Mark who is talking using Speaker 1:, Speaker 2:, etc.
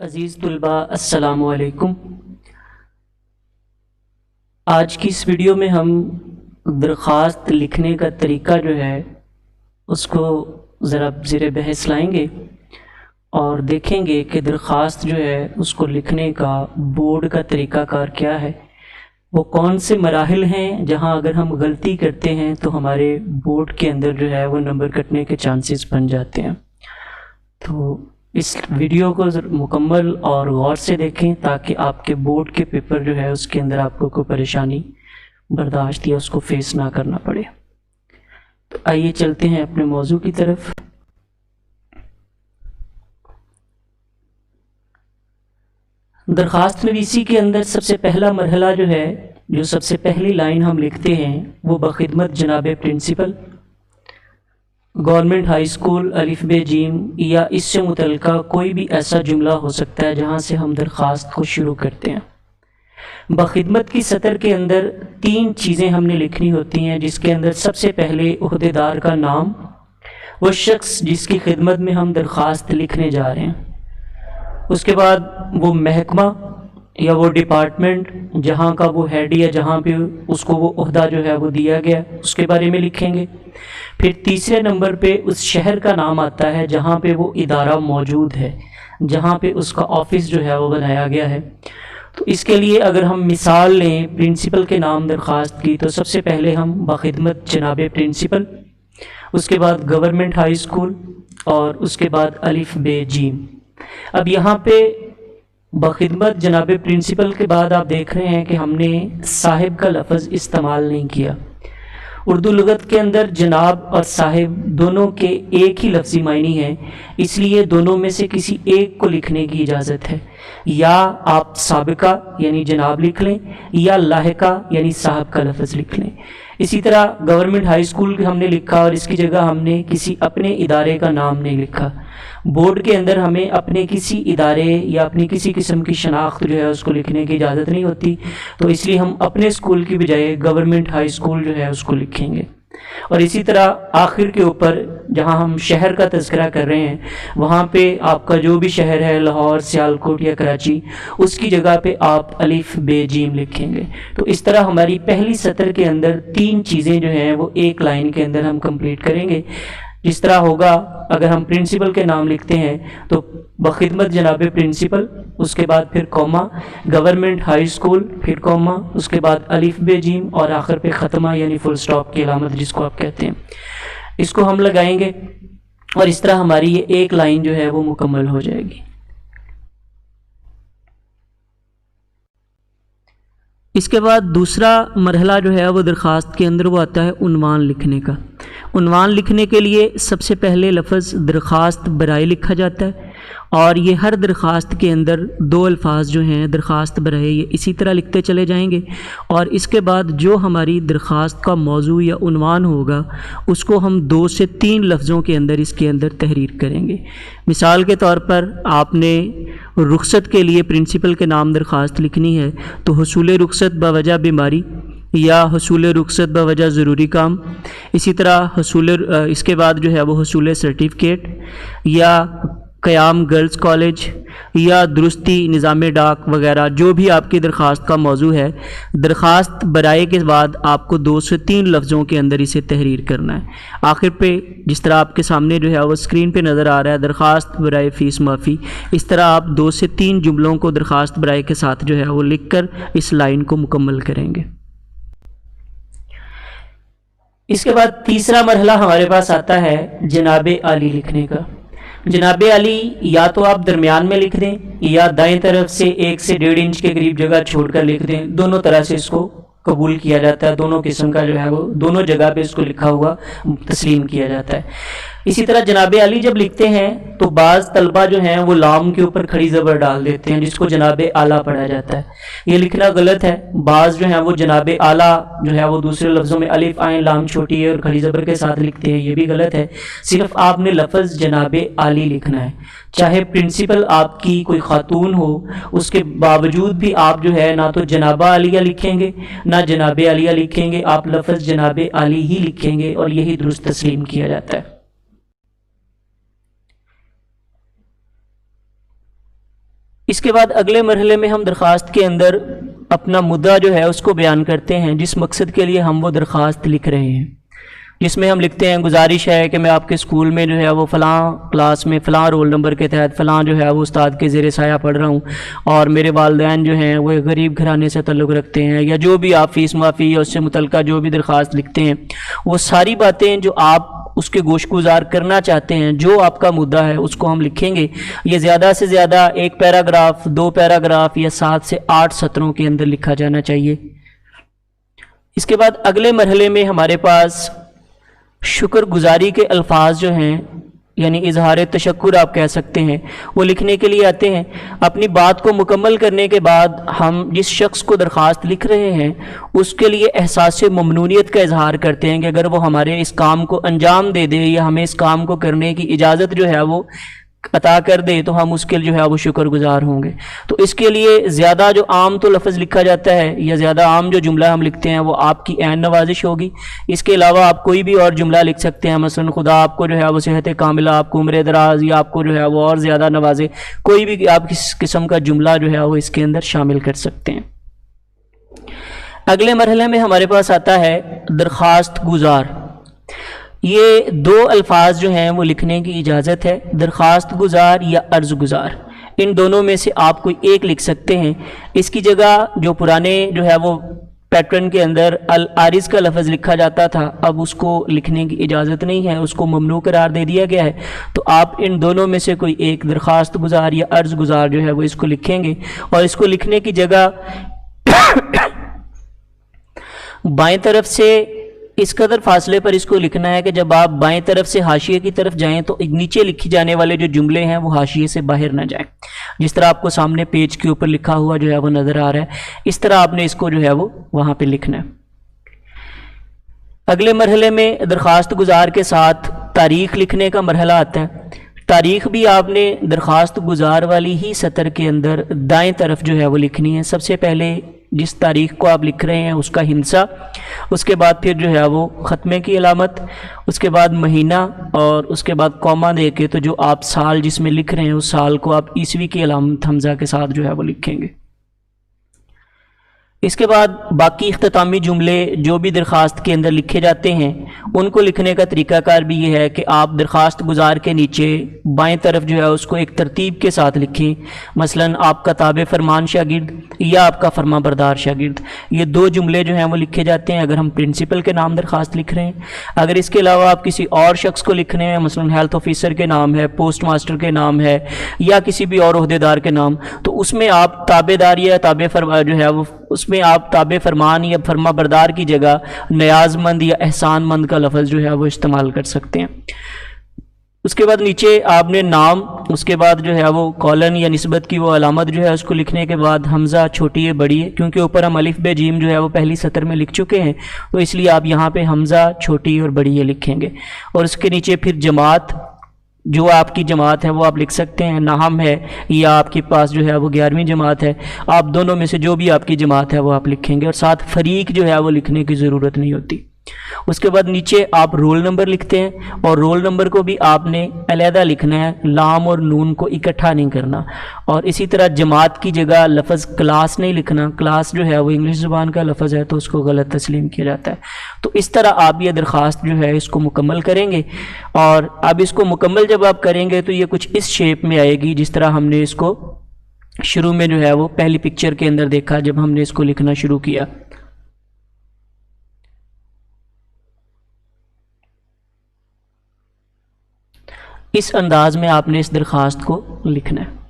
Speaker 1: عزیز طلباء السلام علیکم۔ آج کی اس ویڈیو میں ہم درخواست لکھنے کا طریقہ جو ہے اس کو ذرا زیر بحث لائیں گے اور دیکھیں گے کہ درخواست جو ہے اس کو لکھنے کا بورڈ کا طریقہ کار کیا ہے، وہ کون سے مراحل ہیں جہاں اگر ہم غلطی کرتے ہیں تو ہمارے بورڈ کے اندر جو ہے وہ نمبر کٹنے کے چانسز بن جاتے ہیں۔ تو اس ویڈیو کو مکمل اور غور سے دیکھیں تاکہ آپ کے بورڈ کے پیپر جو ہے اس کے اندر آپ کو کوئی پریشانی برداشت یا اس کو فیس نہ کرنا پڑے۔ تو آئیے چلتے ہیں اپنے موضوع کی طرف۔ درخواست نویسی کے اندر سب سے پہلا مرحلہ جو ہے، جو سب سے پہلی لائن ہم لکھتے ہیں وہ بخدمت جناب پرنسپل گورنمنٹ ہائی اسکول الف ب جیم، یا اس سے متعلقہ کوئی بھی ایسا جملہ ہو سکتا ہے جہاں سے ہم درخواست کو شروع کرتے ہیں۔ بخدمت کی سطر کے اندر 3 چیزیں ہم نے لکھنی ہوتی ہیں، جس کے اندر سب سے پہلے عہدیدار کا نام، وہ شخص جس کی خدمت میں ہم درخواست لکھنے جا رہے ہیں، اس کے بعد وہ محکمہ یا وہ ڈپارٹمنٹ جہاں کا وہ ہیڈ یا جہاں پہ اس کو وہ عہدہ جو ہے وہ دیا گیا اس کے بارے میں لکھیں گے۔ پھر تیسرے نمبر پہ اس شہر کا نام آتا ہے جہاں پہ وہ ادارہ موجود ہے، جہاں پہ اس کا آفس جو ہے وہ بنایا گیا ہے۔ تو اس کے لیے اگر ہم مثال لیں پرنسپل کے نام درخواست کی، تو سب سے پہلے ہم بخدمت جناب پرنسپل، اس کے بعد گورنمنٹ ہائی اسکول، اور اس کے بعد الف ب جیم۔ اب یہاں پہ بخدمت جناب پرنسپل کے بعد آپ دیکھ رہے ہیں کہ ہم نے صاحب کا لفظ استعمال نہیں کیا۔ اردو لغت کے اندر جناب اور صاحب دونوں کے ایک ہی لفظی معنی ہیں، اس لیے دونوں میں سے کسی ایک کو لکھنے کی اجازت ہے۔ یا آپ سابقہ یعنی جناب لکھ لیں، یا لاحقہ یعنی صاحب کا لفظ لکھ لیں۔ اسی طرح گورنمنٹ ہائی اسکول ہم نے لکھا اور اس کی جگہ ہم نے کسی اپنے ادارے کا نام نہیں لکھا۔ بورڈ کے اندر ہمیں اپنے کسی ادارے یا اپنی کسی قسم کی شناخت جو ہے اس کو لکھنے کی اجازت نہیں ہوتی، تو اس لیے ہم اپنے اسکول کی بجائے گورنمنٹ ہائی اسکول جو ہے اس کو لکھیں گے۔ اور اسی طرح آخر کے اوپر جہاں ہم شہر کا تذکرہ کر رہے ہیں، وہاں پہ آپ کا جو بھی شہر ہے، لاہور، سیالکوٹ یا کراچی، اس کی جگہ پہ آپ الف ب جیم لکھیں گے۔ تو اس طرح ہماری پہلی سطر کے اندر 3 چیزیں جو ہیں وہ ایک لائن کے اندر ہم کمپلیٹ کریں گے۔ جس طرح ہوگا اگر ہم پرنسپل کے نام لکھتے ہیں تو بخدمت جناب پرنسپل، اس کے بعد پھر کوما، گورنمنٹ ہائی اسکول، پھر کوما، اس کے بعد الف ب جیم، اور آخر پہ ختمہ یعنی فل سٹاپ کی علامت جس کو آپ کہتے ہیں، اس کو ہم لگائیں گے، اور اس طرح ہماری یہ ایک لائن جو ہے وہ مکمل ہو جائے گی۔ اس کے بعد دوسرا مرحلہ جو ہے وہ درخواست کے اندر وہ آتا ہے عنوان لکھنے کا۔ عنوان لکھنے کے لیے سب سے پہلے لفظ درخواست برائے لکھا جاتا ہے، اور یہ ہر درخواست کے اندر 2 الفاظ جو ہیں درخواست برائے، یہ اسی طرح لکھتے چلے جائیں گے، اور اس کے بعد جو ہماری درخواست کا موضوع یا عنوان ہوگا اس کو ہم 2 سے 3 لفظوں کے اندر اس کے اندر تحریر کریں گے۔ مثال کے طور پر آپ نے رخصت کے لیے پرنسپل کے نام درخواست لکھنی ہے تو حصول رخصت بوجہ بیماری، یا حصول رخصت بوجہ ضروری کام، اسی طرح اس کے بعد جو ہے وہ حصول سرٹیفکیٹ، یا قیام گرلز کالج، یا درستی نظام ڈاک وغیرہ، جو بھی آپ کی درخواست کا موضوع ہے، درخواست برائے کے بعد آپ کو 2 سے 3 لفظوں کے اندر اسے تحریر کرنا ہے۔ آخر پہ جس طرح آپ کے سامنے جو ہے وہ اسکرین پہ نظر آ رہا ہے، درخواست برائے فیس معافی، اس طرح آپ 2 سے 3 جملوں کو درخواست برائے کے ساتھ جو ہے وہ لکھ کر اس لائن کو مکمل کریں گے۔ اس کے بعد تیسرا مرحلہ ہمارے پاس آتا ہے جناب عالی لکھنے کا۔ جناب عالی یا تو آپ درمیان میں لکھ دیں، یا دائیں طرف سے 1 سے 1.5 انچ کے قریب جگہ چھوڑ کر لکھ دیں، دونوں طرح سے اس کو قبول کیا جاتا ہے، دونوں قسم کا جو ہے وہ دونوں جگہ پہ اس کو لکھا ہوا تسلیم کیا جاتا ہے۔ اسی طرح جناب عالی جب لکھتے ہیں تو بعض طلبہ جو ہیں وہ لام کے اوپر کھڑی زبر ڈال دیتے ہیں جس کو جناب اعلیٰ پڑھا جاتا ہے، یہ لکھنا غلط ہے۔ بعض جو ہیں وہ جناب اعلیٰ جو ہے وہ دوسرے لفظوں میں الف عین لام چھوٹی ہے اور کھڑی زبر کے ساتھ لکھتے ہیں، یہ بھی غلط ہے۔ صرف آپ نے لفظ جناب عالی لکھنا ہے، چاہے پرنسپل آپ کی کوئی خاتون ہو، اس کے باوجود بھی آپ جو ہے نہ تو جنابہ عالیہ لکھیں گے نہ جناب عالیہ لکھیں گے، آپ لفظ جناب عالی ہی لکھیں گے، اور یہی درست تسلیم کیا جاتا ہے۔ اس کے بعد اگلے مرحلے میں ہم درخواست کے اندر اپنا مدعا جو ہے اس کو بیان کرتے ہیں، جس مقصد کے لیے ہم وہ درخواست لکھ رہے ہیں، جس میں ہم لکھتے ہیں گزارش ہے کہ میں آپ کے اسکول میں جو ہے وہ فلاں کلاس میں فلاں رول نمبر کے تحت فلاں جو ہے وہ استاد کے زیر سایہ پڑھ رہا ہوں، اور میرے والدین جو ہیں وہ غریب گھرانے سے تعلق رکھتے ہیں، یا جو بھی آپ فیس معافی یا اس سے متعلقہ جو بھی درخواست لکھتے ہیں، وہ ساری باتیں جو آپ اس کے گوش گزار کرنا چاہتے ہیں، جو آپ کا مدعا ہے اس کو ہم لکھیں گے۔ یہ زیادہ سے زیادہ 1 پیراگراف 2 پیراگراف یا 7 سے 8 سطروں کے اندر لکھا جانا چاہیے۔ اس کے بعد اگلے مرحلے میں ہمارے پاس شکر گزاری کے الفاظ جو ہیں، یعنی اظہار تشکر آپ کہہ سکتے ہیں، وہ لکھنے کے لیے آتے ہیں۔ اپنی بات کو مکمل کرنے کے بعد ہم جس شخص کو درخواست لکھ رہے ہیں اس کے لیے احساس ممنونیت کا اظہار کرتے ہیں کہ اگر وہ ہمارے اس کام کو انجام دے دے یا ہمیں اس کام کو کرنے کی اجازت جو ہے وہ عطا کر دے تو ہم اس کے جو ہے وہ شکر گزار ہوں گے۔ تو اس کے لیے زیادہ جو عام تو لفظ لکھا جاتا ہے یا زیادہ عام جو جملہ ہم لکھتے ہیں وہ آپ کی عین نوازش ہوگی۔ اس کے علاوہ آپ کوئی بھی اور جملہ لکھ سکتے ہیں، مثلا خدا آپ کو جو ہے وہ صحت کاملہ، آپ کو عمر دراز، یا آپ کو جو ہے وہ اور زیادہ نوازے، کوئی بھی آپ کس قسم کا جملہ جو ہے وہ اس کے اندر شامل کر سکتے ہیں۔ اگلے مرحلے میں ہمارے پاس آتا ہے درخواست گزار۔ یہ 2 الفاظ جو ہیں وہ لکھنے کی اجازت ہے، درخواست گزار یا عرض گزار، ان دونوں میں سے آپ کوئی ایک لکھ سکتے ہیں۔ اس کی جگہ جو پرانے جو ہے وہ پیٹرن کے اندر العارض کا لفظ لکھا جاتا تھا، اب اس کو لکھنے کی اجازت نہیں ہے، اس کو ممنوع قرار دے دیا گیا ہے۔ تو آپ ان دونوں میں سے کوئی ایک درخواست گزار یا عرض گزار جو ہے وہ اس کو لکھیں گے، اور اس کو لکھنے کی جگہ بائیں طرف سے اس قدر فاصلے پر اس کو لکھنا ہے کہ جب آپ بائیں طرف سے حاشیے کی طرف جائیں تو نیچے لکھی جانے والے جو جملے ہیں وہ حاشیے سے باہر نہ جائیں، جس طرح آپ کو سامنے پیج کے اوپر لکھا ہوا جو ہے وہ نظر آ رہا ہے، اس طرح آپ نے اس کو جو ہے وہ وہاں پہ لکھنا ہے۔ اگلے مرحلے میں درخواست گزار کے ساتھ تاریخ لکھنے کا مرحلہ آتا ہے۔ تاریخ بھی آپ نے درخواست گزار والی ہی سطر کے اندر دائیں طرف جو ہے وہ لکھنی ہے۔ سب سے پہلے جس تاریخ کو آپ لکھ رہے ہیں اس کا ہندسہ، اس کے بعد پھر جو ہے وہ ختمے کی علامت، اس کے بعد مہینہ، اور اس کے بعد کوما دے کے تو جو آپ سال جس میں لکھ رہے ہیں اس سال کو آپ عیسوی کی علامت حمزہ کے ساتھ جو ہے وہ لکھیں گے۔ اس کے بعد باقی اختتامی جملے جو بھی درخواست کے اندر لکھے جاتے ہیں ان کو لکھنے کا طریقہ کار بھی یہ ہے کہ آپ درخواست گزار کے نیچے بائیں طرف جو ہے اس کو ایک ترتیب کے ساتھ لکھیں، مثلا آپ کا تابع فرمان شاگرد یا آپ کا فرما بردار شاگرد، یہ 2 جملے جو ہیں وہ لکھے جاتے ہیں اگر ہم پرنسپل کے نام درخواست لکھ رہے ہیں۔ اگر اس کے علاوہ آپ کسی اور شخص کو لکھ رہے ہیں، مثلا ہیلتھ آفیسر کے نام ہے، پوسٹ ماسٹر کے نام ہے، یا کسی بھی اور عہدیدار کے نام، تو اس میں آپ تابع دار یا تابع فرما جو ہے وہ اس میں آپ تابع فرمان یا فرما بردار کی جگہ نیاز مند یا احسان مند کا لفظ جو ہے وہ استعمال کر سکتے ہیں۔ اس کے بعد نیچے آپ نے نام، اس کے بعد جو ہے وہ کالن یا نسبت کی وہ علامت جو ہے اس کو لکھنے کے بعد حمزہ چھوٹی ہے بڑی ہے، کیونکہ اوپر ہم الف بے جیم جو ہے وہ پہلی سطر میں لکھ چکے ہیں، تو اس لیے آپ یہاں پہ حمزہ چھوٹی اور بڑی ہے لکھیں گے۔ اور اس کے نیچے پھر جماعت، جو آپ کی جماعت ہے وہ آپ لکھ سکتے ہیں، نام ہے یا آپ کے پاس جو ہے وہ 11ویں جماعت ہے، آپ دونوں میں سے جو بھی آپ کی جماعت ہے وہ آپ لکھیں گے، اور ساتھ فریق جو ہے وہ لکھنے کی ضرورت نہیں ہوتی۔ اس کے بعد نیچے آپ رول نمبر لکھتے ہیں، اور رول نمبر کو بھی آپ نے علیحدہ لکھنا ہے، لام اور نون کو اکٹھا نہیں کرنا۔ اور اسی طرح جماعت کی جگہ لفظ کلاس نہیں لکھنا، کلاس جو ہے وہ انگلش زبان کا لفظ ہے تو اس کو غلط تسلیم کیا جاتا ہے۔ تو اس طرح آپ یہ درخواست جو ہے اس کو مکمل کریں گے، اور اب اس کو مکمل جب آپ کریں گے تو یہ کچھ اس شیپ میں آئے گی جس طرح ہم نے اس کو شروع میں جو ہے وہ پہلی پکچر کے اندر دیکھا جب ہم نے اس کو لکھنا شروع کیا۔ اس انداز میں آپ نے اس درخواست کو لکھنا ہے۔